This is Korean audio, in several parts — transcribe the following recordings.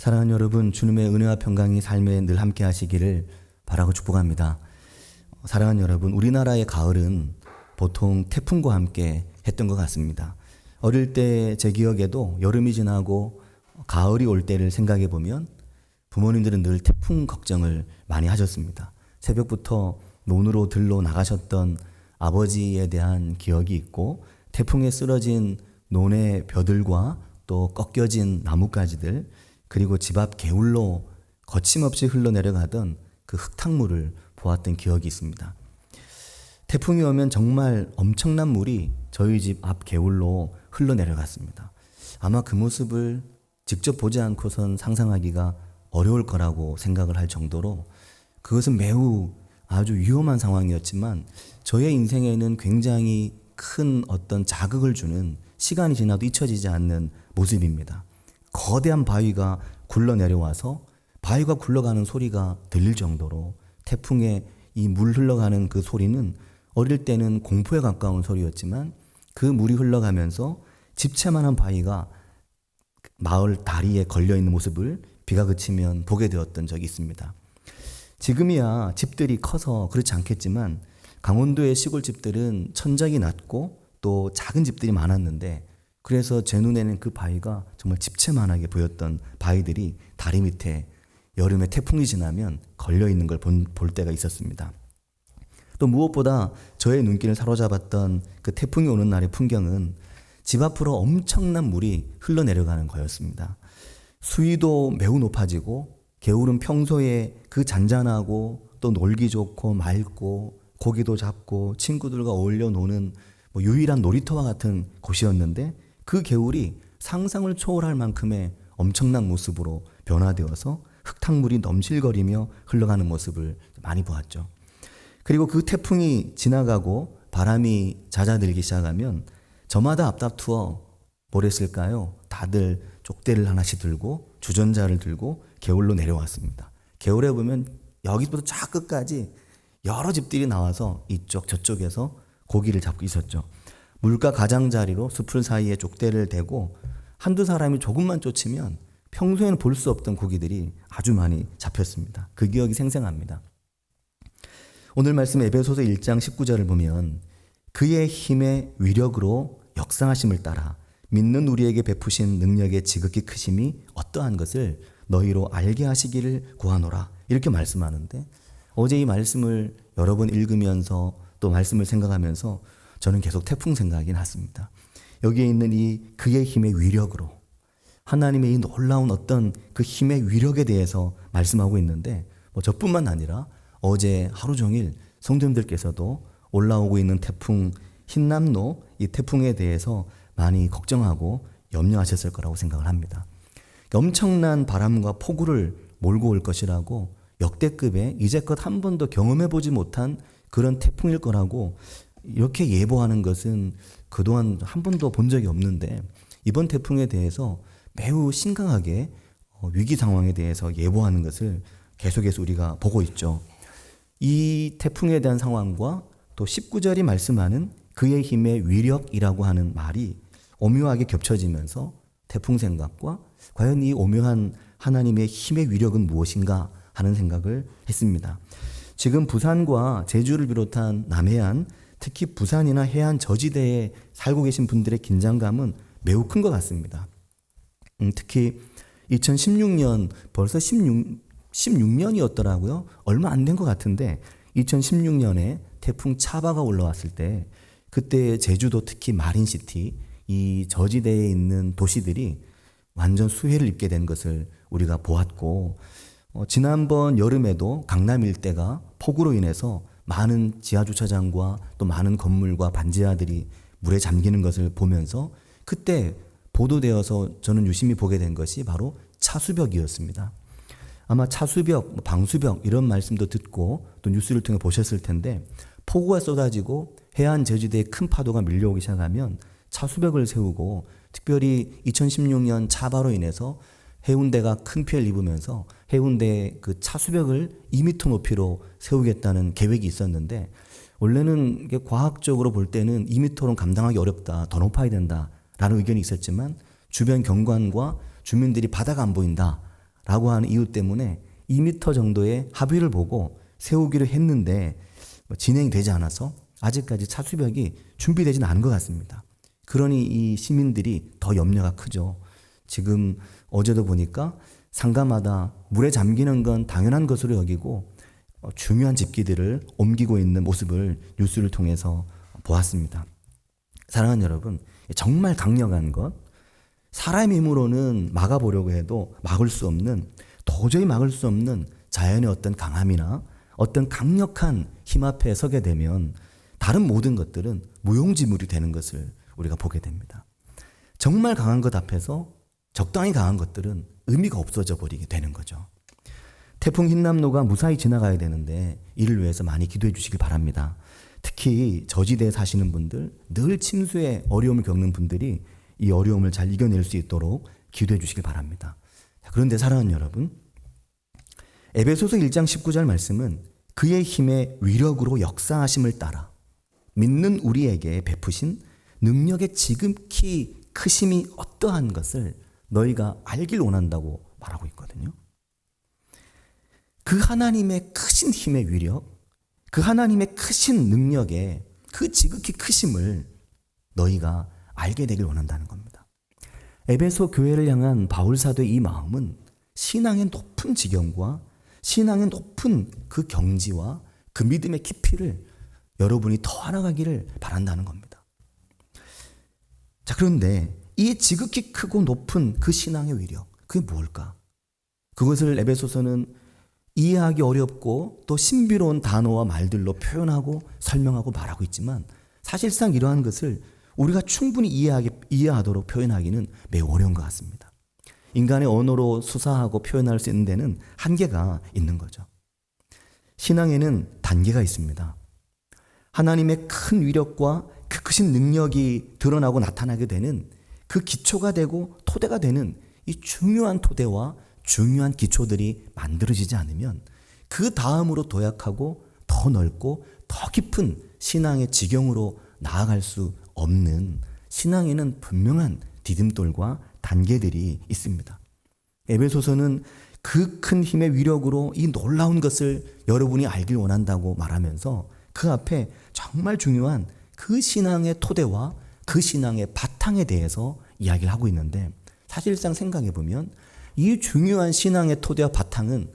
사랑하는 여러분, 주님의 은혜와 평강이 삶에 늘 함께 하시기를 바라고 축복합니다. 사랑하는 여러분, 우리나라의 가을은 보통 태풍과 함께 했던 것 같습니다. 어릴 때 제 기억에도 여름이 지나고 가을이 올 때를 생각해 보면 부모님들은 늘 태풍 걱정을 많이 하셨습니다. 새벽부터 논으로 들러 나가셨던 아버지에 대한 기억이 있고, 태풍에 쓰러진 논의 벼들과 또 꺾여진 나뭇가지들, 그리고 집 앞 개울로 거침없이 흘러내려가던 그 흙탕물을 보았던 기억이 있습니다. 태풍이 오면 정말 엄청난 물이 저희 집 앞 개울로 흘러내려갔습니다. 아마 그 모습을 직접 보지 않고선 상상하기가 어려울 거라고 생각을 할 정도로 그것은 매우 아주 위험한 상황이었지만 저의 인생에는 굉장히 큰 어떤 자극을 주는, 시간이 지나도 잊혀지지 않는 모습입니다. 거대한 바위가 굴러 내려와서 바위가 굴러가는 소리가 들릴 정도로 태풍에 이 물 흘러가는 그 소리는 어릴 때는 공포에 가까운 소리였지만 그 물이 흘러가면서 집채만한 바위가 마을 다리에 걸려있는 모습을 비가 그치면 보게 되었던 적이 있습니다. 지금이야 집들이 커서 그렇지 않겠지만 강원도의 시골집들은 천장이 낮고 또 작은 집들이 많았는데, 그래서 제 눈에는 그 바위가 정말 집채만하게 보였던 바위들이 다리 밑에 여름에 태풍이 지나면 걸려있는 걸 볼 때가 있었습니다. 또 무엇보다 저의 눈길을 사로잡았던 그 태풍이 오는 날의 풍경은 집 앞으로 엄청난 물이 흘러내려가는 거였습니다. 수위도 매우 높아지고 개울은 평소에 그 잔잔하고 또 놀기 좋고 맑고 고기도 잡고 친구들과 어울려 노는 유일한 놀이터와 같은 곳이었는데, 그 개울이 상상을 초월할 만큼의 엄청난 모습으로 변화되어서 흙탕물이 넘실거리며 흘러가는 모습을 많이 보았죠. 그리고 그 태풍이 지나가고 바람이 잦아들기 시작하면 저마다 앞다투어 뭘 했을까요? 다들 족대를 하나씩 들고 주전자를 들고 개울로 내려왔습니다. 개울에 보면 여기부터 쫙 끝까지 여러 집들이 나와서 이쪽 저쪽에서 고기를 잡고 있었죠. 물가 가장자리로 숲을 사이에 족대를 대고 한두 사람이 조금만 쫓으면 평소에는 볼 수 없던 고기들이 아주 많이 잡혔습니다. 그 기억이 생생합니다. 오늘 말씀 에베소서 1장 19절을 보면 그의 힘의 위력으로 역사하심을 따라 믿는 우리에게 베푸신 능력의 지극히 크심이 어떠한 것을 너희로 알게 하시기를 구하노라, 이렇게 말씀하는데, 어제 이 말씀을 여러 번 읽으면서 또 말씀을 생각하면서 저는 계속 태풍 생각이 났습니다. 여기에 있는 이 그의 힘의 위력으로, 하나님의 이 놀라운 어떤 그 힘의 위력에 대해서 말씀하고 있는데, 저뿐만 아니라 어제 하루 종일 성도님들께서도 올라오고 있는 태풍 흰남노, 이 태풍에 대해서 많이 걱정하고 염려하셨을 거라고 생각을 합니다. 엄청난 바람과 폭우를 몰고 올 것이라고, 역대급의 이제껏 한 번도 경험해보지 못한 그런 태풍일 거라고 이렇게 예보하는 것은 그동안 한 번도 본 적이 없는데, 이번 태풍에 대해서 매우 심각하게 위기 상황에 대해서 예보하는 것을 계속해서 우리가 보고 있죠. 이 태풍에 대한 상황과 또 19절이 말씀하는 그의 힘의 위력이라고 하는 말이 오묘하게 겹쳐지면서 태풍 생각과 과연 이 오묘한 하나님의 힘의 위력은 무엇인가 하는 생각을 했습니다. 지금 부산과 제주를 비롯한 남해안, 특히 부산이나 해안 저지대에 살고 계신 분들의 긴장감은 매우 큰 것 같습니다. 특히 2016년, 벌써 16년이었더라고요. 얼마 안 된 것 같은데 2016년에 태풍 차바가 올라왔을 때, 그때 제주도 특히 마린시티, 이 저지대에 있는 도시들이 완전 수해를 입게 된 것을 우리가 보았고, 지난번 여름에도 강남 일대가 폭우로 인해서 많은 지하주차장과 또 많은 건물과 반지하들이 물에 잠기는 것을 보면서 그때 보도되어서 저는 유심히 보게 된 것이 바로 차수벽이었습니다. 아마 차수벽, 방수벽 이런 말씀도 듣고 또 뉴스를 통해 보셨을 텐데, 폭우가 쏟아지고 해안 제주대에 큰 파도가 밀려오기 시작하면 차수벽을 세우고, 특별히 2016년 차바로 인해서 해운대가 큰 피해를 입으면서 해운대 그 차수벽을 2m 높이로 세우겠다는 계획이 있었는데, 원래는 이게 과학적으로 볼 때는 2m로는 감당하기 어렵다, 더 높아야 된다라는 의견이 있었지만 주변 경관과 주민들이 바다가 안 보인다 라고 하는 이유 때문에 2m 정도의 합의를 보고 세우기로 했는데 진행이 되지 않아서 아직까지 차수벽이 준비되지는 않은 것 같습니다. 그러니 이 시민들이 더 염려가 크죠. 지금 어제도 보니까 상가마다 물에 잠기는 건 당연한 것으로 여기고 중요한 집기들을 옮기고 있는 모습을 뉴스를 통해서 보았습니다. 사랑하는 여러분, 정말 강력한 것, 사람의 힘으로는 막아보려고 해도 막을 수 없는, 도저히 막을 수 없는 자연의 어떤 강함이나 어떤 강력한 힘 앞에 서게 되면 다른 모든 것들은 무용지물이 되는 것을 우리가 보게 됩니다. 정말 강한 것 앞에서 적당히 강한 것들은 의미가 없어져 버리게 되는 거죠. 태풍 흰남노가 무사히 지나가야 되는데 이를 위해서 많이 기도해 주시길 바랍니다. 특히 저지대에 사시는 분들, 늘 침수에 어려움을 겪는 분들이 이 어려움을 잘 이겨낼 수 있도록 기도해 주시길 바랍니다. 그런데 사랑하는 여러분, 에베소서 1장 19절 말씀은 그의 힘의 위력으로 역사하심을 따라 믿는 우리에게 베푸신 능력의 지극히 크심이 어떠한 것을 너희가 알길 원한다고 말하고 있거든요. 그 하나님의 크신 힘의 위력, 그 하나님의 크신 능력의 그 지극히 크심을 너희가 알게 되길 원한다는 겁니다. 에베소 교회를 향한 바울 사도의 이 마음은 신앙의 높은 지경과 신앙의 높은 그 경지와 그 믿음의 깊이를 여러분이 더 알아가기를 바란다는 겁니다. 자, 그런데 이 지극히 크고 높은 그 신앙의 위력, 그게 뭘까? 그것을 에베소서는 이해하기 어렵고 또 신비로운 단어와 말들로 표현하고 설명하고 말하고 있지만 사실상 이러한 것을 우리가 충분히 이해하도록 표현하기는 매우 어려운 것 같습니다. 인간의 언어로 수사하고 표현할 수 있는 데는 한계가 있는 거죠. 신앙에는 단계가 있습니다. 하나님의 큰 위력과 그 크신 능력이 드러나고 나타나게 되는 그 기초가 되고 토대가 되는 이 중요한 토대와 중요한 기초들이 만들어지지 않으면 그 다음으로 도약하고 더 넓고 더 깊은 신앙의 지경으로 나아갈 수 없는 신앙에는 분명한 디딤돌과 단계들이 있습니다. 에베소서는 그 큰 힘의 위력으로 이 놀라운 것을 여러분이 알길 원한다고 말하면서 그 앞에 정말 중요한 그 신앙의 토대와 그 신앙의 바탕에 대해서 이야기를 하고 있는데 사실상 생각해 보면 이 중요한 신앙의 토대와 바탕은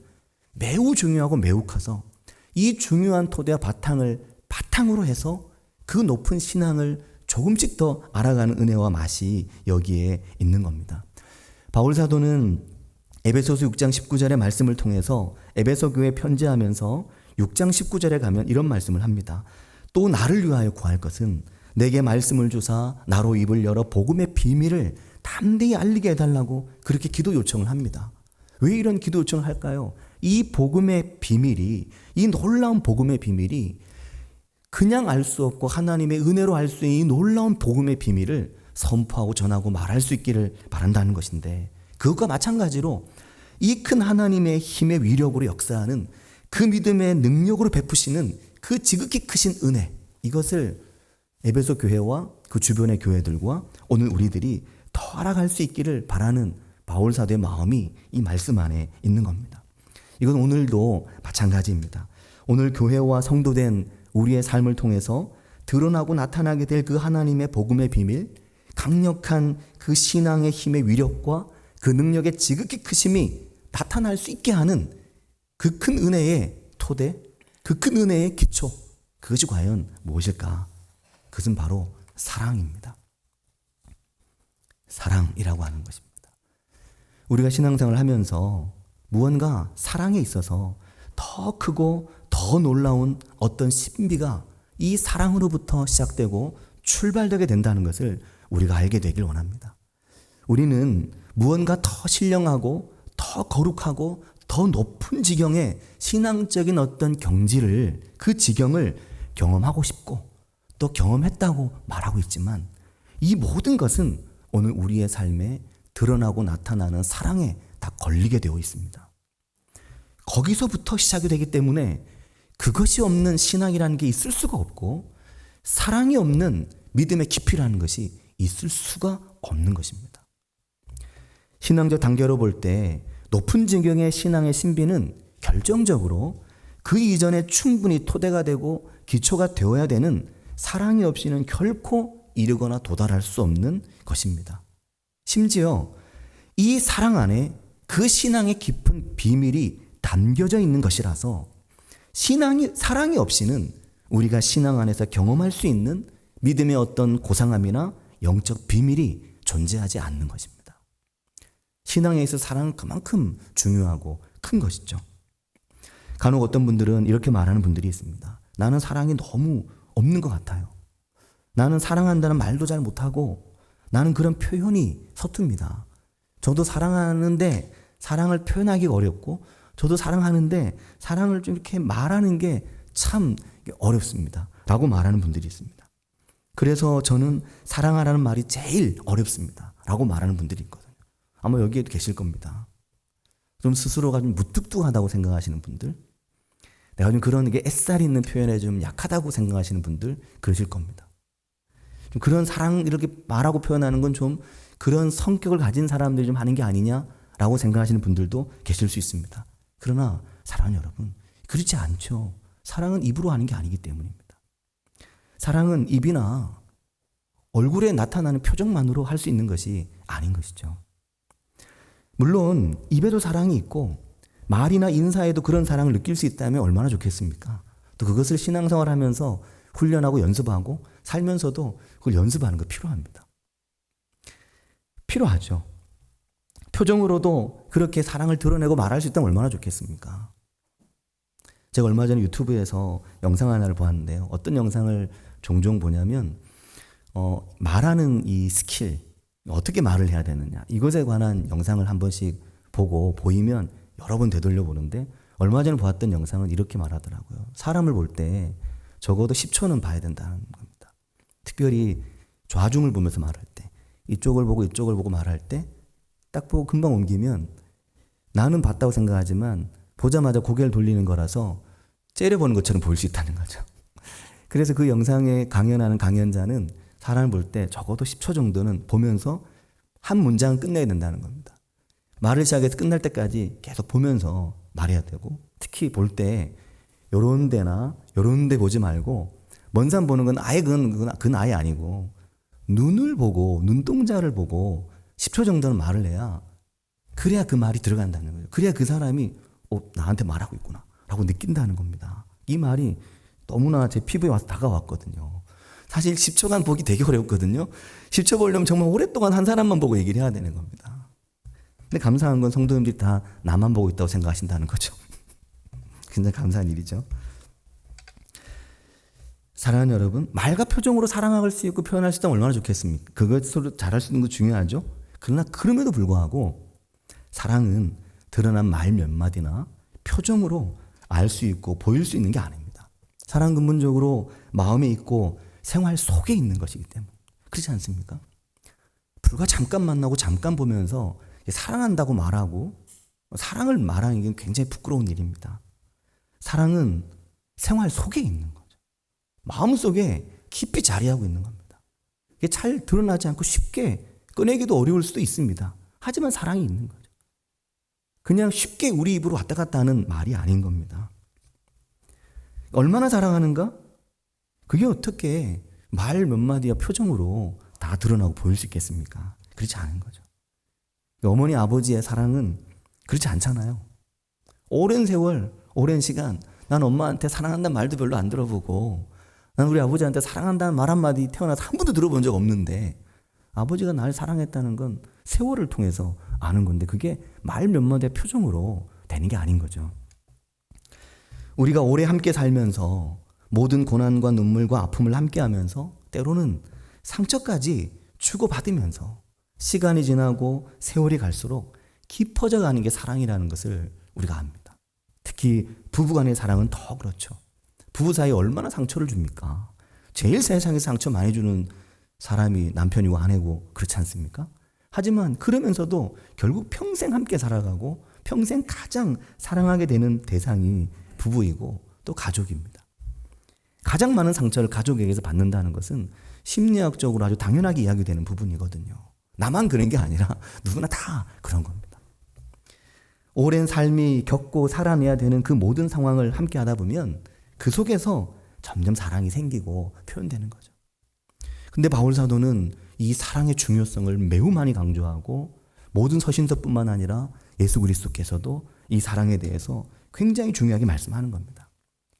매우 중요하고 매우 커서 이 중요한 토대와 바탕을 바탕으로 해서 그 높은 신앙을 조금씩 더 알아가는 은혜와 맛이 여기에 있는 겁니다. 바울 사도는 에베소서 6장 19절의 말씀을 통해서 에베소 교회에 편지하면서 6장 19절에 가면 이런 말씀을 합니다. 또 나를 위하여 구할 것은 내게 말씀을 주사 나로 입을 열어 복음의 비밀을 담대히 알리게 해달라고 그렇게 기도 요청을 합니다. 왜 이런 기도 요청을 할까요? 이 복음의 비밀이, 이 놀라운 복음의 비밀이 그냥 알 수 없고 하나님의 은혜로 알 수 있는 이 놀라운 복음의 비밀을 선포하고 전하고 말할 수 있기를 바란다는 것인데 그것과 마찬가지로 이 큰 하나님의 힘의 위력으로 역사하는 그 믿음의 능력으로 베푸시는 그 지극히 크신 은혜, 이것을 에베소 교회와 그 주변의 교회들과 오늘 우리들이 더 알아갈 수 있기를 바라는 바울 사도의 마음이 이 말씀 안에 있는 겁니다. 이건 오늘도 마찬가지입니다. 오늘 교회와 성도된 우리의 삶을 통해서 드러나고 나타나게 될 그 하나님의 복음의 비밀, 강력한 그 신앙의 힘의 위력과 그 능력의 지극히 크심이 나타날 수 있게 하는 그 큰 은혜의 토대, 그 큰 은혜의 기초, 그것이 과연 무엇일까? 그것은 바로 사랑입니다. 사랑이라고 하는 것입니다. 우리가 신앙생활을 하면서 무언가 사랑에 있어서 더 크고 더 놀라운 어떤 신비가 이 사랑으로부터 시작되고 출발되게 된다는 것을 우리가 알게 되길 원합니다. 우리는 무언가 더 신령하고 더 거룩하고 더 높은 지경의 신앙적인 어떤 경지를, 그 지경을 경험하고 싶고 또 경험했다고 말하고 있지만 이 모든 것은 오늘 우리의 삶에 드러나고 나타나는 사랑에 다 걸리게 되어 있습니다. 거기서부터 시작이 되기 때문에 그것이 없는 신앙이라는 게 있을 수가 없고 사랑이 없는 믿음의 깊이라는 것이 있을 수가 없는 것입니다. 신앙적 단계로 볼 때 높은 지경의 신앙의 신비는 결정적으로 그 이전에 충분히 토대가 되고 기초가 되어야 되는 사랑이 없이는 결코 이르거나 도달할 수 없는 것입니다. 심지어 이 사랑 안에 그 신앙의 깊은 비밀이 담겨져 있는 것이라서 사랑이 없이는 우리가 신앙 안에서 경험할 수 있는 믿음의 어떤 고상함이나 영적 비밀이 존재하지 않는 것입니다. 신앙에 있어 사랑은 그만큼 중요하고 큰 것이죠. 간혹 어떤 분들은 이렇게 말하는 분들이 있습니다. 나는 사랑이 너무 없는 것 같아요. 나는 사랑한다는 말도 잘 못하고 나는 그런 표현이 서툽니다. 저도 사랑하는데 사랑을 표현하기가 어렵고 저도 사랑하는데 사랑을 좀 이렇게 말하는 게 참 어렵습니다. 라고 말하는 분들이 있습니다. 그래서 저는 사랑하라는 말이 제일 어렵습니다. 라고 말하는 분들이 있거든요. 아마 여기에도 계실 겁니다. 좀 스스로가 좀 무뚝뚝하다고 생각하시는 분들, 내가 좀 그런 게 애살 있는 표현에 좀 약하다고 생각하시는 분들 그러실 겁니다. 좀 그런 사랑 이렇게 말하고 표현하는 건 좀 그런 성격을 가진 사람들이 좀 하는 게 아니냐라고 생각하시는 분들도 계실 수 있습니다. 그러나 사랑하는 여러분, 그렇지 않죠. 사랑은 입으로 하는 게 아니기 때문입니다. 사랑은 입이나 얼굴에 나타나는 표정만으로 할 수 있는 것이 아닌 것이죠. 물론 입에도 사랑이 있고 말이나 인사에도 그런 사랑을 느낄 수 있다면 얼마나 좋겠습니까? 또 그것을 신앙생활 하면서 훈련하고 연습하고 살면서도 그걸 연습하는 거 필요합니다. 필요하죠. 표정으로도 그렇게 사랑을 드러내고 말할 수 있다면 얼마나 좋겠습니까? 제가 얼마 전에 유튜브에서 영상 하나를 보았는데요. 어떤 영상을 종종 보냐면 말하는 이 스킬, 어떻게 말을 해야 되느냐, 이것에 관한 영상을 한 번씩 보고 보이면 여러 번 되돌려 보는데, 얼마 전에 보았던 영상은 이렇게 말하더라고요. 사람을 볼 때 적어도 10초는 봐야 된다는 겁니다. 특별히 좌중을 보면서 말할 때, 이쪽을 보고 이쪽을 보고 말할 때 딱 보고 금방 옮기면 나는 봤다고 생각하지만 보자마자 고개를 돌리는 거라서 째려보는 것처럼 보일 수 있다는 거죠. 그래서 그 영상에 강연하는 강연자는 사람을 볼 때 적어도 10초 정도는 보면서 한 문장은 끝내야 된다는 겁니다. 말을 시작해서 끝날 때까지 계속 보면서 말해야 되고, 특히 볼 때 요런 데나 요런 데 보지 말고, 먼 산 보는 건 아예 그건 아예 아니고 눈을 보고 눈동자를 보고 10초 정도는 말을 해야, 그래야 그 말이 들어간다는 거예요. 그래야 그 사람이 나한테 말하고 있구나 라고 느낀다는 겁니다. 이 말이 너무나 제 피부에 와서 다가왔거든요. 사실 10초간 보기 되게 어렵거든요. 10초 보려면 정말 오랫동안 한 사람만 보고 얘기를 해야 되는 겁니다. 근데 감사한 건 성도님들이 다 나만 보고 있다고 생각하신다는 거죠. 굉장히 감사한 일이죠. 사랑하는 여러분, 말과 표정으로 사랑할 수 있고 표현할 수 있다면 얼마나 좋겠습니까? 그것으로 잘할 수 있는 거 중요하죠. 그러나 그럼에도 불구하고 사랑은 드러난 말 몇 마디나 표정으로 알 수 있고 보일 수 있는 게 아닙니다. 사랑은 근본적으로 마음에 있고 생활 속에 있는 것이기 때문에. 그렇지 않습니까? 불과 잠깐 만나고 잠깐 보면서 사랑한다고 말하고 사랑을 말하는 게 굉장히 부끄러운 일입니다. 사랑은 생활 속에 있는 거죠. 마음속에 깊이 자리하고 있는 겁니다. 이게 잘 드러나지 않고 쉽게 꺼내기도 어려울 수도 있습니다. 하지만 사랑이 있는 거죠. 그냥 쉽게 우리 입으로 왔다 갔다 하는 말이 아닌 겁니다. 얼마나 사랑하는가? 그게 어떻게 말 몇 마디와 표정으로 다 드러나고 보일 수 있겠습니까? 그렇지 않은 거죠. 어머니 아버지의 사랑은 그렇지 않잖아요. 오랜 세월, 오랜 시간 난 엄마한테 사랑한다는 말도 별로 안 들어보고, 난 우리 아버지한테 사랑한다는 말 한마디 태어나서 한 번도 들어본 적 없는데, 아버지가 날 사랑했다는 건 세월을 통해서 아는 건데, 그게 말 몇 마디의 표정으로 되는 게 아닌 거죠. 우리가 오래 함께 살면서 모든 고난과 눈물과 아픔을 함께 하면서 때로는 상처까지 주고받으면서 시간이 지나고 세월이 갈수록 깊어져 가는 게 사랑이라는 것을 우리가 압니다. 특히 부부간의 사랑은 더 그렇죠. 부부 사이에 얼마나 상처를 줍니까? 제일 세상에서 상처 많이 주는 사람이 남편이고 아내고 그렇지 않습니까? 하지만 그러면서도 결국 평생 함께 살아가고 평생 가장 사랑하게 되는 대상이 부부이고 또 가족입니다. 가장 많은 상처를 가족에게서 받는다는 것은 심리학적으로 아주 당연하게 이야기되는 부분이거든요. 나만 그런 게 아니라 누구나 다 그런 겁니다. 오랜 삶이 겪고 살아내야 되는 그 모든 상황을 함께 하다 보면 그 속에서 점점 사랑이 생기고 표현되는 거죠. 근데 바울 사도는 이 사랑의 중요성을 매우 많이 강조하고 모든 서신서뿐만 아니라 예수 그리스도께서도 이 사랑에 대해서 굉장히 중요하게 말씀하는 겁니다.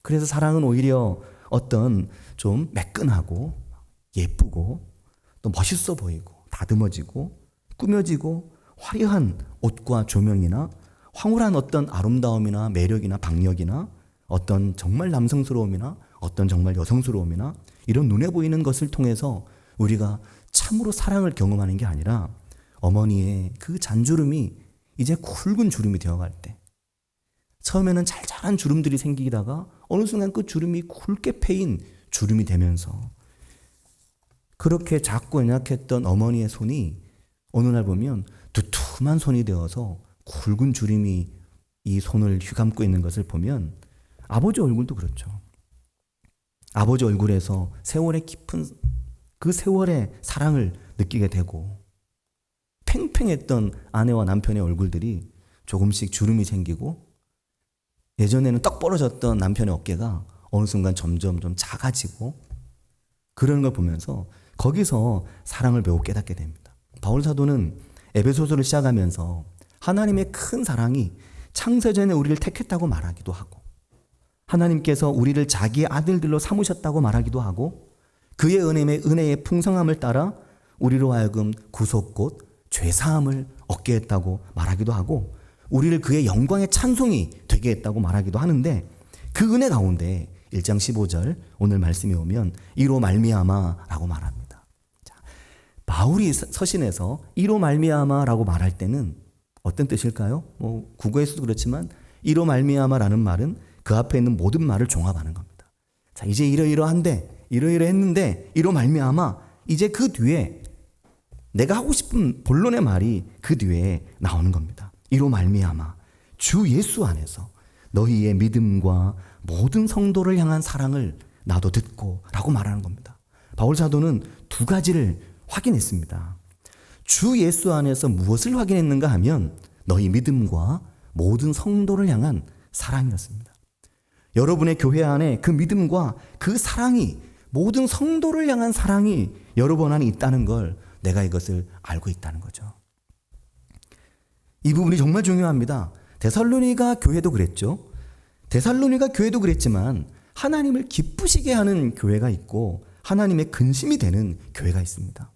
그래서 사랑은 오히려 어떤 좀 매끈하고 예쁘고 또 멋있어 보이고 다듬어지고 꾸며지고 화려한 옷과 조명이나 황홀한 어떤 아름다움이나 매력이나 박력이나 어떤 정말 남성스러움이나 어떤 정말 여성스러움이나 이런 눈에 보이는 것을 통해서 우리가 참으로 사랑을 경험하는 게 아니라 어머니의 그 잔주름이 이제 굵은 주름이 되어갈 때 처음에는 잘잘한 주름들이 생기다가 어느 순간 그 주름이 굵게 패인 주름이 되면서 그렇게 작고 연약했던 어머니의 손이 어느 날 보면 두툼한 손이 되어서 굵은 주름이 이 손을 휘감고 있는 것을 보면 아버지 얼굴도 그렇죠. 아버지 얼굴에서 세월의 깊은 그 세월의 사랑을 느끼게 되고 팽팽했던 아내와 남편의 얼굴들이 조금씩 주름이 생기고 예전에는 떡 벌어졌던 남편의 어깨가 어느 순간 점점 좀 작아지고 그런 걸 보면서 거기서 사랑을 매우 깨닫게 됩니다. 바울 사도는 에베소서를 시작하면서 하나님의 큰 사랑이 창세전에 우리를 택했다고 말하기도 하고 하나님께서 우리를 자기의 아들들로 삼으셨다고 말하기도 하고 그의 은혜의 풍성함을 따라 우리로 하여금 구속 곧 죄사함을 얻게 했다고 말하기도 하고 우리를 그의 영광의 찬송이 되게 했다고 말하기도 하는데 그 은혜 가운데 1장 15절 오늘 말씀이 오면 이로 말미암아라고 말합니다. 자, 바울이 서신에서 이로 말미암아라고 말할 때는 어떤 뜻일까요? 국어에서도 그렇지만 이로 말미암아라는 말은 그 앞에 있는 모든 말을 종합하는 겁니다. 자, 이제 이러이러한데 이러이러했는데 이로 말미암아 이제 그 뒤에 내가 하고 싶은 본론의 말이 그 뒤에 나오는 겁니다. 이로 말미암아 주 예수 안에서 너희의 믿음과 모든 성도를 향한 사랑을 나도 듣고 라고 말하는 겁니다. 바울 사도는 두 가지를 확인했습니다. 주 예수 안에서 무엇을 확인했는가 하면 너희 믿음과 모든 성도를 향한 사랑이었습니다. 여러분의 교회 안에 그 믿음과 그 사랑이 모든 성도를 향한 사랑이 여러분 안에 있다는 걸 내가 이것을 알고 있다는 거죠. 이 부분이 정말 중요합니다. 데살로니가 교회도 그랬죠. 데살로니가 교회도 그랬지만 하나님을 기쁘시게 하는 교회가 있고 하나님의 근심이 되는 교회가 있습니다.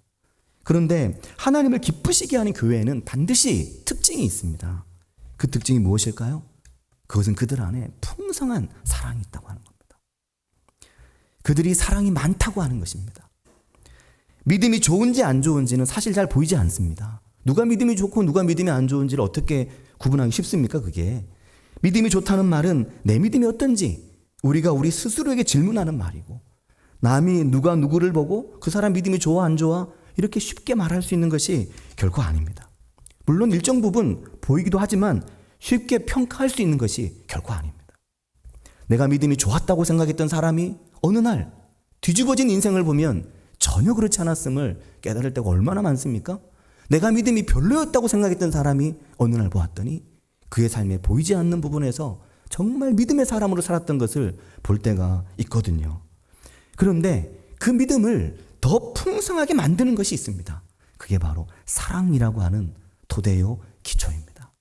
그런데 하나님을 기쁘시게 하는 교회에는 반드시 특징이 있습니다. 그 특징이 무엇일까요? 그것은 그들 안에 풍성한 사랑이 있다고 하는 겁니다. 그들이 사랑이 많다고 하는 것입니다. 믿음이 좋은지 안 좋은지는 사실 잘 보이지 않습니다. 누가 믿음이 좋고 누가 믿음이 안 좋은지를 어떻게 구분하기 쉽습니까? 그게 믿음이 좋다는 말은 내 믿음이 어떤지 우리가 우리 스스로에게 질문하는 말이고 남이 누가 누구를 보고 그 사람 믿음이 좋아 안 좋아 이렇게 쉽게 말할 수 있는 것이 결코 아닙니다. 물론 일정 부분 보이기도 하지만 쉽게 평가할 수 있는 것이 결코 아닙니다. 내가 믿음이 좋았다고 생각했던 사람이 어느 날 뒤집어진 인생을 보면 전혀 그렇지 않았음을 깨달을 때가 얼마나 많습니까? 내가 믿음이 별로였다고 생각했던 사람이 어느 날 보았더니 그의 삶에 보이지 않는 부분에서 정말 믿음의 사람으로 살았던 것을 볼 때가 있거든요. 그런데 그 믿음을 더 풍성하게 만드는 것이 있습니다. 그게 바로 사랑이라고 하는 토대요 기초입니다.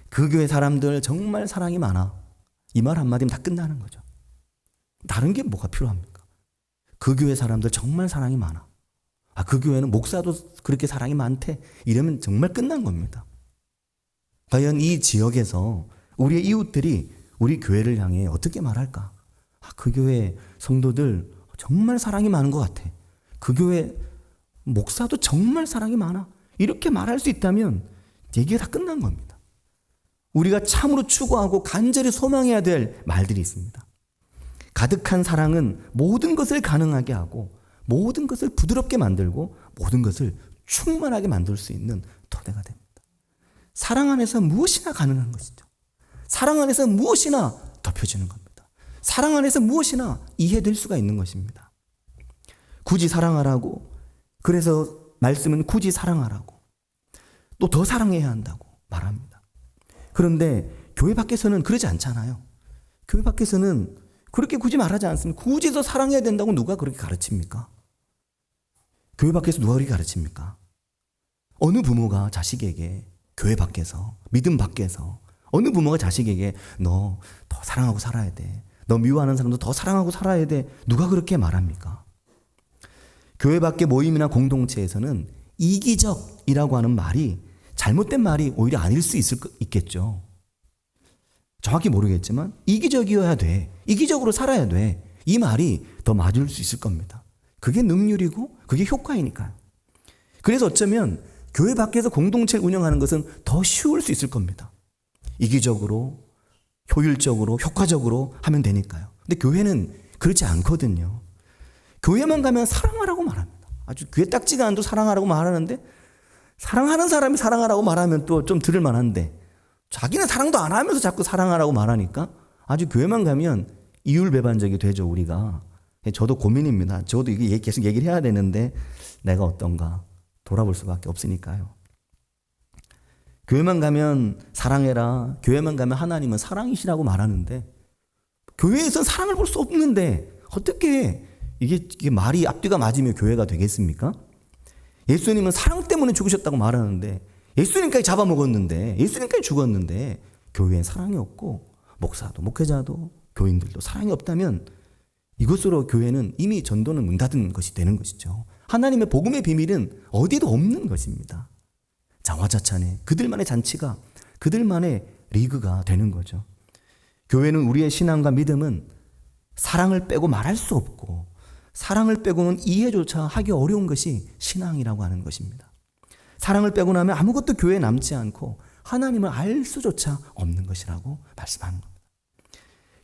그 교회 사람들 정말 사랑이 많아. 이 말 한마디면 다 끝나는 거죠. 다른 게 뭐가 필요합니까? 그 교회 사람들 정말 사랑이 많아. 그 교회는 목사도 그렇게 사랑이 많대. 이러면 정말 끝난 겁니다. 과연 이 지역에서 우리의 이웃들이 우리 교회를 향해 어떻게 말할까? 그 교회 성도들 정말 사랑이 많은 것 같아. 그 교회 목사도 정말 사랑이 많아. 이렇게 말할 수 있다면 얘기가 다 끝난 겁니다. 우리가 참으로 추구하고 간절히 소망해야 될 말들이 있습니다. 가득한 사랑은 모든 것을 가능하게 하고 모든 것을 부드럽게 만들고 모든 것을 충만하게 만들 수 있는 토대가 됩니다. 사랑 안에서 무엇이나 가능한 것이죠. 사랑 안에서 무엇이나 덮여지는 겁니다. 사랑 안에서 무엇이나 이해될 수가 있는 것입니다. 굳이 사랑하라고, 그래서 말씀은 굳이 사랑하라고, 또 더 사랑해야 한다고 말합니다. 그런데 교회 밖에서는 그러지 않잖아요. 교회 밖에서는 그렇게 굳이 말하지 않습니다. 굳이 더 사랑해야 된다고 누가 그렇게 가르칩니까? 교회 밖에서 누가 그렇게 가르칩니까? 어느 부모가 자식에게 교회 밖에서, 믿음 밖에서 어느 부모가 자식에게 너 더 사랑하고 살아야 돼. 너 미워하는 사람도 더 사랑하고 살아야 돼. 누가 그렇게 말합니까? 교회 밖의 모임이나 공동체에서는 이기적이라고 하는 말이 잘못된 말이 오히려 아닐 수 있겠죠. 정확히 모르겠지만 이기적이어야 돼. 이기적으로 살아야 돼. 이 말이 더 맞을 수 있을 겁니다. 그게 능률이고 그게 효과이니까요. 그래서 어쩌면 교회 밖에서 공동체를 운영하는 것은 더 쉬울 수 있을 겁니다. 이기적으로, 효율적으로, 효과적으로 하면 되니까요. 근데 교회는 그렇지 않거든요. 교회만 가면 사랑하라고 말합니다. 아주 귀에 딱지가 않도 사랑하라고 말하는데 사랑하는 사람이 사랑하라고 말하면 또 좀 들을 만한데 자기는 사랑도 안 하면서 자꾸 사랑하라고 말하니까 아주 교회만 가면 이율배반적이 되죠, 우리가. 저도 고민입니다. 저도 이게 계속 얘기를 해야 되는데 내가 어떤가 돌아볼 수밖에 없으니까요. 교회만 가면 사랑해라. 교회만 가면 하나님은 사랑이시라고 말하는데 교회에서 사랑을 볼 수 없는데 어떻게 이게 말이 앞뒤가 맞으며 교회가 되겠습니까? 예수님은 사랑 때문에 죽으셨다고 말하는데 예수님까지 잡아먹었는데 예수님까지 죽었는데 교회엔 사랑이 없고 목사도 목회자도 교인들도 사랑이 없다면 이것으로 교회는 이미 전도는 문 닫은 것이 되는 것이죠. 하나님의 복음의 비밀은 어디도 없는 것입니다. 자화자찬의 그들만의 잔치가 그들만의 리그가 되는 거죠. 교회는 우리의 신앙과 믿음은 사랑을 빼고 말할 수 없고 사랑을 빼고는 이해조차 하기 어려운 것이 신앙이라고 하는 것입니다. 사랑을 빼고 나면 아무것도 교회에 남지 않고 하나님을 알 수조차 없는 것이라고 말씀하는 겁니다.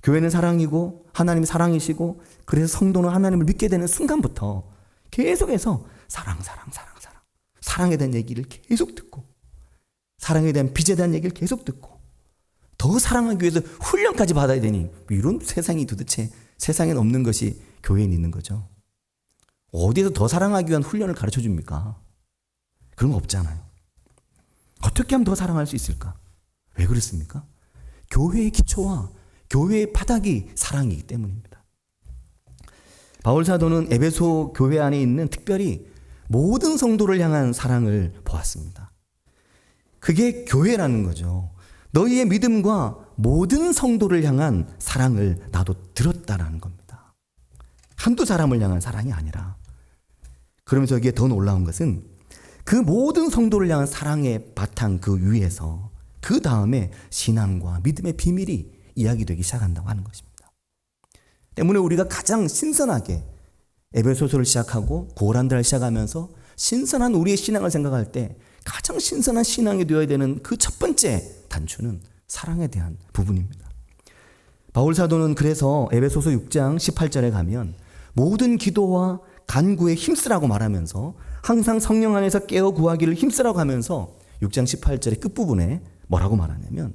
교회는 사랑이고 하나님이 사랑이시고 그래서 성도는 하나님을 믿게 되는 순간부터 계속해서 사랑에 대한 얘기를 계속 듣고 사랑에 대한 빚에 대한 얘기를 계속 듣고 더 사랑하기 위해서 훈련까지 받아야 되니 이런 세상이 도대체 세상엔 없는 것이 교회에 있는 거죠. 어디서 더 사랑하기 위한 훈련을 가르쳐 줍니까? 그런 거 없잖아요. 어떻게 하면 더 사랑할 수 있을까? 왜 그렇습니까? 교회의 기초와 교회의 바닥이 사랑이기 때문입니다. 바울 사도는 에베소 교회 안에 있는 특별히 모든 성도를 향한 사랑을 보았습니다. 그게 교회라는 거죠. 너희의 믿음과 모든 성도를 향한 사랑을 나도 들었다라는 겁니다. 한두 사람을 향한 사랑이 아니라. 그러면서 여기에 더 놀라운 것은 그 모든 성도를 향한 사랑의 바탕 그 위에서 그 다음에 신앙과 믿음의 비밀이 이야기되기 시작한다고 하는 것입니다. 때문에 우리가 가장 신선하게 에베소서를 시작하고 고란다를 시작하면서 신선한 우리의 신앙을 생각할 때 가장 신선한 신앙이 되어야 되는 그 첫 번째 단추는 사랑에 대한 부분입니다. 바울 사도는 그래서 에베소서 6장 18절에 가면 모든 기도와 간구에 힘쓰라고 말하면서 항상 성령 안에서 깨어 구하기를 힘쓰라고 하면서 6장 18절의 끝부분에 뭐라고 말하냐면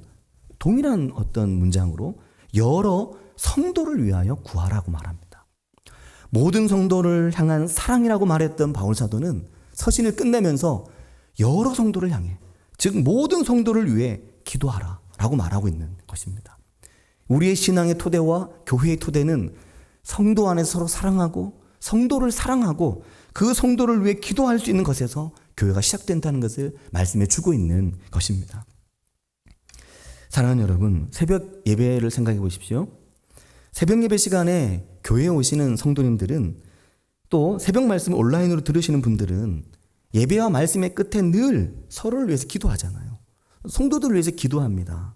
동일한 어떤 문장으로 여러 성도를 위하여 구하라고 말합니다. 모든 성도를 향한 사랑이라고 말했던 바울 사도는 서신을 끝내면서 여러 성도를 향해 즉 모든 성도를 위해 기도하라 라고 말하고 있는 것입니다. 우리의 신앙의 토대와 교회의 토대는 성도 안에서 서로 사랑하고 성도를 사랑하고 그 성도를 위해 기도할 수 있는 것에서 교회가 시작된다는 것을 말씀해 주고 있는 것입니다. 사랑하는 여러분, 새벽 예배를 생각해 보십시오. 새벽 예배 시간에 교회에 오시는 성도님들은 또 새벽 말씀을 온라인으로 들으시는 분들은 예배와 말씀의 끝에 늘 서로를 위해서 기도하잖아요. 성도들을 위해서 기도합니다.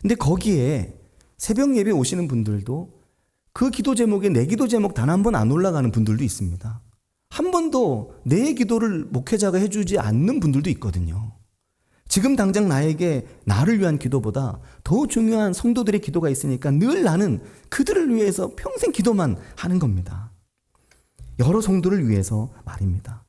근데 거기에 새벽 예배 오시는 분들도 그 기도 제목에 내 기도 제목 단 한 번 안 올라가는 분들도 있습니다. 한 번도 내 기도를 목회자가 해주지 않는 분들도 있거든요. 지금 당장 나에게 나를 위한 기도보다 더 중요한 성도들의 기도가 있으니까 늘 나는 그들을 위해서 평생 기도만 하는 겁니다. 여러 성도를 위해서 말입니다.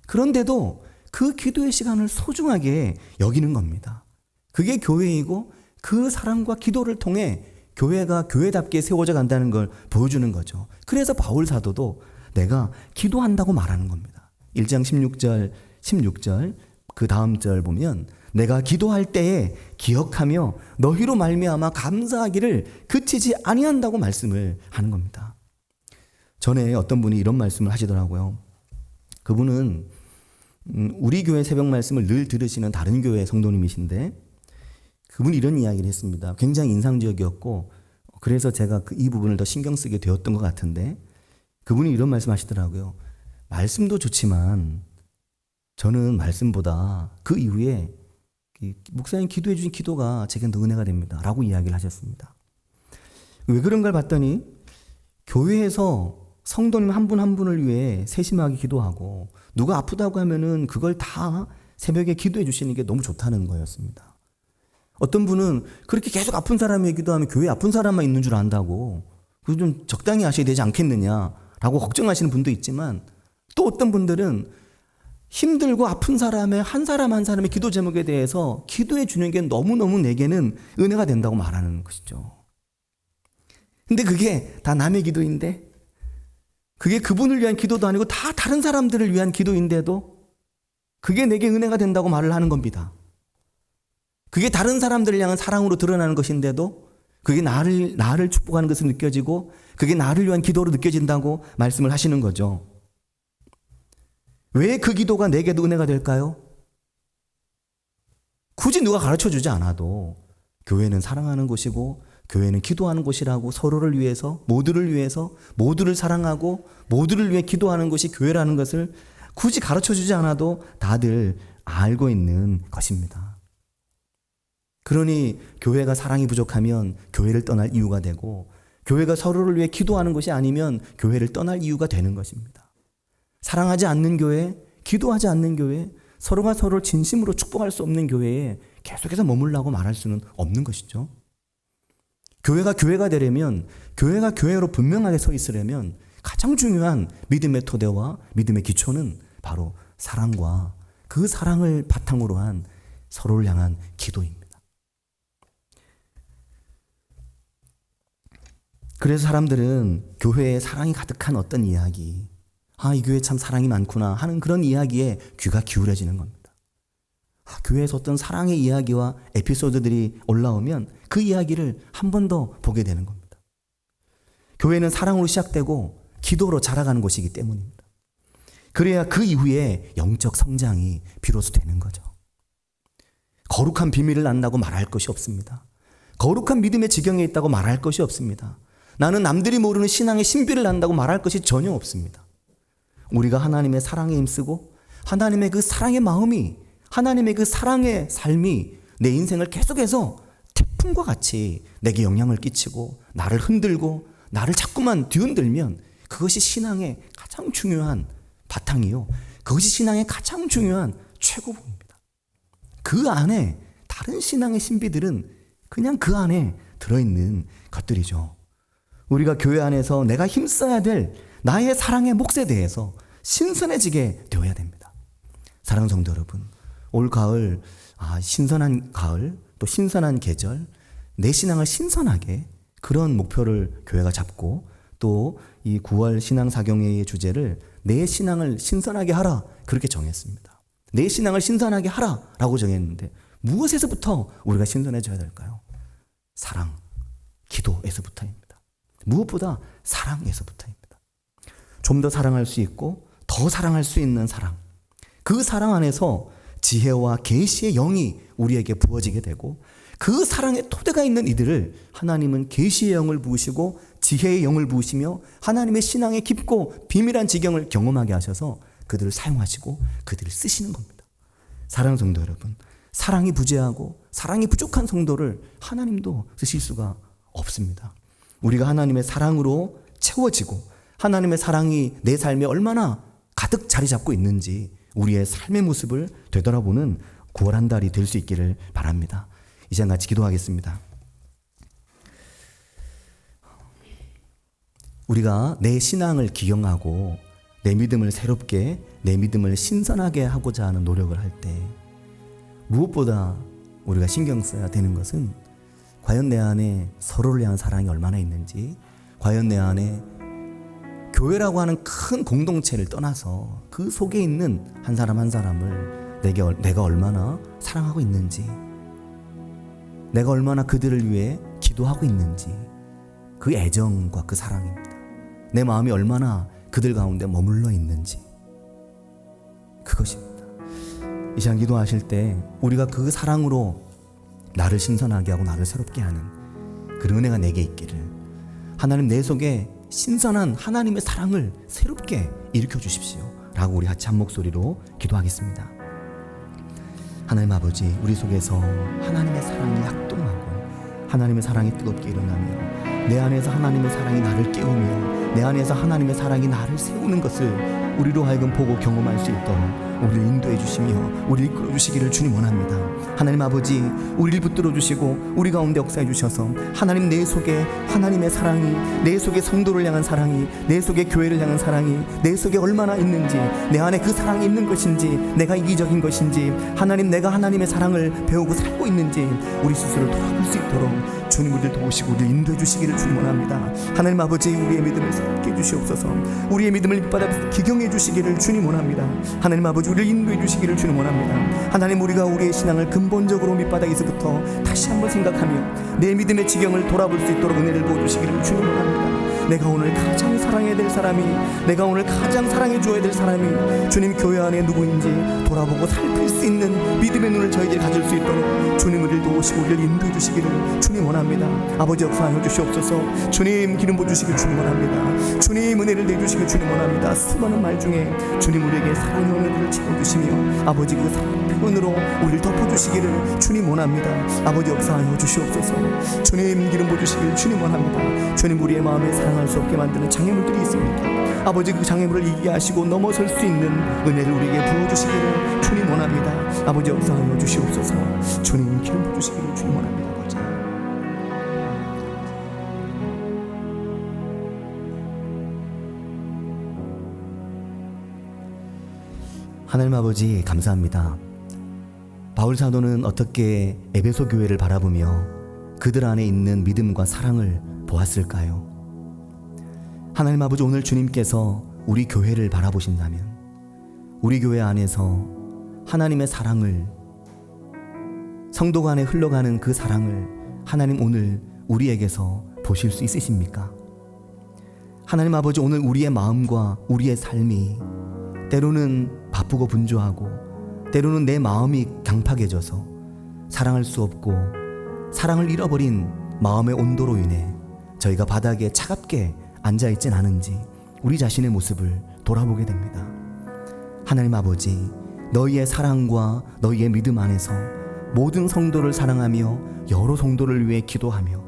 그런데도 그 기도의 시간을 소중하게 여기는 겁니다. 그게 교회이고 그 사랑과 기도를 통해 교회가 교회답게 세워져 간다는 걸 보여주는 거죠. 그래서 바울 사도도 내가 기도한다고 말하는 겁니다. 1장 16절 그 다음 절 보면 내가 기도할 때에 기억하며 너희로 말미암아 감사하기를 그치지 아니한다고 말씀을 하는 겁니다. 전에 어떤 분이 이런 말씀을 하시더라고요. 그분은 우리 교회 새벽 말씀을 늘 들으시는 다른 교회 성도님이신데 그분이 이런 이야기를 했습니다. 굉장히 인상적이었고 그래서 제가 이 부분을 더 신경 쓰게 되었던 것 같은데 그분이 이런 말씀 하시더라고요. 말씀도 좋지만 저는 말씀보다 그 이후에 목사님 기도해 주신 기도가 제게 더 은혜가 됩니다. 라고 이야기를 하셨습니다. 왜 그런가 봤더니 교회에서 성도님 한 분 한 분을 위해 세심하게 기도하고 누가 아프다고 하면은 그걸 다 새벽에 기도해 주시는 게 너무 좋다는 거였습니다. 어떤 분은 그렇게 계속 아픈 사람에게 기도하면 교회에 아픈 사람만 있는 줄 안다고 그거 좀 적당히 하셔야 되지 않겠느냐라고 걱정하시는 분도 있지만 또 어떤 분들은 힘들고 아픈 사람의 한 사람 한 사람의 기도 제목에 대해서 기도해 주는 게 너무너무 내게는 은혜가 된다고 말하는 것이죠. 근데 그게 다 남의 기도인데 그게 그분을 위한 기도도 아니고 다 다른 사람들을 위한 기도인데도 그게 내게 은혜가 된다고 말을 하는 겁니다. 그게 다른 사람들을 향한 사랑으로 드러나는 것인데도 그게 나를 축복하는 것으로 느껴지고 그게 나를 위한 기도로 느껴진다고 말씀을 하시는 거죠. 왜 그 기도가 내게도 은혜가 될까요? 굳이 누가 가르쳐 주지 않아도 교회는 사랑하는 곳이고 교회는 기도하는 곳이라고 서로를 위해서 모두를 사랑하고 모두를 위해 기도하는 것이 교회라는 것을 굳이 가르쳐 주지 않아도 다들 알고 있는 것입니다. 그러니 교회가 사랑이 부족하면 교회를 떠날 이유가 되고 교회가 서로를 위해 기도하는 것이 아니면 교회를 떠날 이유가 되는 것입니다. 사랑하지 않는 교회, 기도하지 않는 교회, 서로가 서로를 진심으로 축복할 수 없는 교회에 계속해서 머물라고 말할 수는 없는 것이죠. 교회가 교회가 되려면 교회가 교회로 분명하게 서 있으려면 가장 중요한 믿음의 토대와 믿음의 기초는 바로 사랑과 그 사랑을 바탕으로 한 서로를 향한 기도입니다. 그래서 사람들은 교회에 사랑이 가득한 어떤 이야기, 이 교회 참 사랑이 많구나 하는 그런 이야기에 귀가 기울여지는 겁니다. 교회에서 어떤 사랑의 이야기와 에피소드들이 올라오면 그 이야기를 한 번 더 보게 되는 겁니다. 교회는 사랑으로 시작되고 기도로 자라가는 곳이기 때문입니다. 그래야 그 이후에 영적 성장이 비로소 되는 거죠. 거룩한 비밀을 안다고 말할 것이 없습니다. 거룩한 믿음의 지경에 있다고 말할 것이 없습니다. 나는 남들이 모르는 신앙의 신비를 안다고 말할 것이 전혀 없습니다. 우리가 하나님의 사랑에 힘쓰고 하나님의 그 사랑의 마음이 하나님의 그 사랑의 삶이 내 인생을 계속해서 태풍과 같이 내게 영향을 끼치고 나를 흔들고 나를 자꾸만 뒤흔들면 그것이 신앙의 가장 중요한 바탕이요. 그것이 신앙의 가장 중요한 최고봉입니다. 그 안에 다른 신앙의 신비들은 그냥 그 안에 들어있는 것들이죠. 우리가 교회 안에서 내가 힘써야 될 나의 사랑의 몫에 대해서 신선해지게 되어야 됩니다. 사랑하는 성도 여러분, 올 가을, 신선한 가을, 또 신선한 계절, 내 신앙을 신선하게 그런 목표를 교회가 잡고 또 이 9월 신앙사경회의 주제를 내 신앙을 신선하게 하라 그렇게 정했습니다. 내 신앙을 신선하게 하라라고 정했는데 무엇에서부터 우리가 신선해져야 될까요? 사랑, 기도에서부터입니다. 무엇보다 사랑에서부터입니다. 좀 더 사랑할 수 있고 더 사랑할 수 있는 사랑, 그 사랑 안에서 지혜와 계시의 영이 우리에게 부어지게 되고 그 사랑의 토대가 있는 이들을 하나님은 계시의 영을 부으시고 지혜의 영을 부으시며 하나님의 신앙의 깊고 비밀한 지경을 경험하게 하셔서 그들을 사용하시고 그들을 쓰시는 겁니다. 사랑하는 성도 여러분, 사랑이 부재하고 사랑이 부족한 성도를 하나님도 쓰실 수가 없습니다. 우리가 하나님의 사랑으로 채워지고 하나님의 사랑이 내 삶에 얼마나 가득 자리 잡고 있는지 우리의 삶의 모습을 되돌아보는 9월 한 달이 될 수 있기를 바랍니다. 이제 같이 기도하겠습니다. 우리가 내 신앙을 기경하고 내 믿음을 새롭게, 내 믿음을 신선하게 하고자 하는 노력을 할 때 무엇보다 우리가 신경 써야 되는 것은 과연 내 안에 서로를 향한 사랑이 얼마나 있는지, 과연 내 안에 교회라고 하는 큰 공동체를 떠나서 그 속에 있는 한 사람 한 사람을 내가 얼마나 사랑하고 있는지, 내가 얼마나 그들을 위해 기도하고 있는지, 그 애정과 그 사랑입니다. 내 마음이 얼마나 그들 가운데 머물러 있는지, 그것입니다. 이 시간 기도하실 때 우리가 그 사랑으로 나를 신선하게 하고 나를 새롭게 하는 그런 은혜가 내게 있기를, 하나님 내 속에 신선한 하나님의 사랑을 새롭게 일으켜 주십시오 라고 우리 같이 한 목소리로 기도하겠습니다. 하나님 아버지, 우리 속에서 하나님의 사랑이 약동하고 하나님의 사랑이 뜨겁게 일어나며 내 안에서 하나님의 사랑이 나를 깨우며 내 안에서 하나님의 사랑이 나를 세우는 것을 우리로 하여금 보고 경험할 수 있도록 우리를 인도해 주시며 우리를 이끌어 주시기를 주님 원합니다. 하나님 아버지, 우리를 붙들어 주시고 우리 가운데 역사해 주셔서 하나님 내 속에 하나님의 사랑이, 내 속에 성도를 향한 사랑이, 내 속에 교회를 향한 사랑이 내 속에 얼마나 있는지, 내 안에 그 사랑이 있는 것인지, 내가 이기적인 것인지, 하나님 내가 하나님의 사랑을 배우고 살고 있는지 우리 스스로를 돌아볼 수 있도록 주님 우리를 도우시고 우리를 인도해 주시기를 주님 원합니다. 하나님 아버지, 우리의 믿음을 새롭게 해주시옵소서. 우리의 믿음을 밑바닥에서 기경해 주시기를 주님 원합니다. 하나님 아버지, 우리를 인도해 주시기를 주님 원합니다. 하나님, 우리가 우리의 신앙을 근본적으로 밑바닥에서부터 다시 한번 생각하며 내 믿음의 지경을 돌아볼 수 있도록 은혜를 부어주시기를 주님 원합니다. 내가 오늘 가장 사랑해야 될 사람이, 내가 오늘 가장 사랑해 주어야 될 사람이 주님 교회 안에 누구인지 돌아보고 살필 수 있는 믿음의 눈을 저희들이 가질 수 있도록 주님 우리를 도우시고 우리를 인도해 주시기를 주님 원합니다. 아버지 역사하여 주시옵소서. 주님 기름 부어주시길 주님 원합니다. 주님 은혜를 내주시길 주님 원합니다. 수많은 말 중에 주님 우리에게 사랑의 은혜를 채워주시며 아버지 그 사랑의 표현으로 우리를 덮어주시기를 주님 원합니다. 아버지 역사하여 주시옵소서. 주님 기름 부어주시길 주님 원합니다. 주님, 우리의 마음에 사랑할 수 없게 만드는 장애물들이 있습니까? 아버지 그 장애물을 이기게 하시고 넘어설 수 있는 은혜를 우리에게 부어주시기를 주님 원합니다. 아버지 역사하여 주시옵소서. 주님 기름 부어주시기를 주님 원합니다. 아버지. 하나님 아버지 감사합니다. 바울 사도는 어떻게 에베소 교회를 바라보며 그들 안에 있는 믿음과 사랑을 보았을까요? 하나님 아버지, 오늘 주님께서 우리 교회를 바라보신다면 우리 교회 안에서 하나님의 사랑을, 성도 간에 흘러가는 그 사랑을 하나님 오늘 우리에게서 보실 수 있으십니까? 하나님 아버지, 오늘 우리의 마음과 우리의 삶이 때로는 바쁘고 분주하고 때로는 내 마음이 강팍해져서 사랑할 수 없고 사랑을 잃어버린 마음의 온도로 인해 저희가 바닥에 차갑게 앉아있진 않은지 우리 자신의 모습을 돌아보게 됩니다. 하나님 아버지, 너희의 사랑과 너희의 믿음 안에서 모든 성도를 사랑하며 여러 성도를 위해 기도하며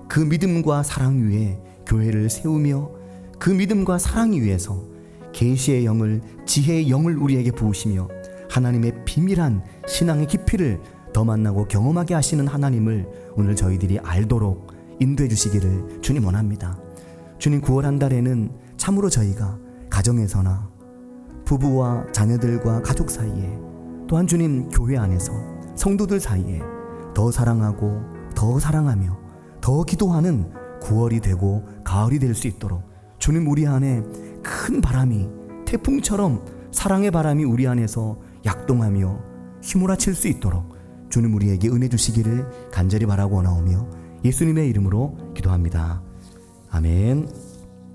그 믿음과 사랑 위에 교회를 세우며 그 믿음과 사랑 위에서 계시의 영을, 지혜의 영을 우리에게 부으시며 하나님의 비밀한 신앙의 깊이를 더 만나고 경험하게 하시는 하나님을 오늘 저희들이 알도록 인도해 주시기를 주님 원합니다. 주님, 9월 한 달에는 참으로 저희가 가정에서나 부부와 자녀들과 가족 사이에, 또한 주님 교회 안에서 성도들 사이에 더 사랑하고 더 사랑하며 더 기도하는 9월이 되고 가을이 될 수 있도록 주님, 우리 안에 큰 바람이, 태풍처럼 사랑의 바람이 우리 안에서 약동하며 휘몰아칠 수 있도록 주님 우리에게 은혜 주시기를 간절히 바라고 원하오며 예수님의 이름으로 기도합니다. 아멘.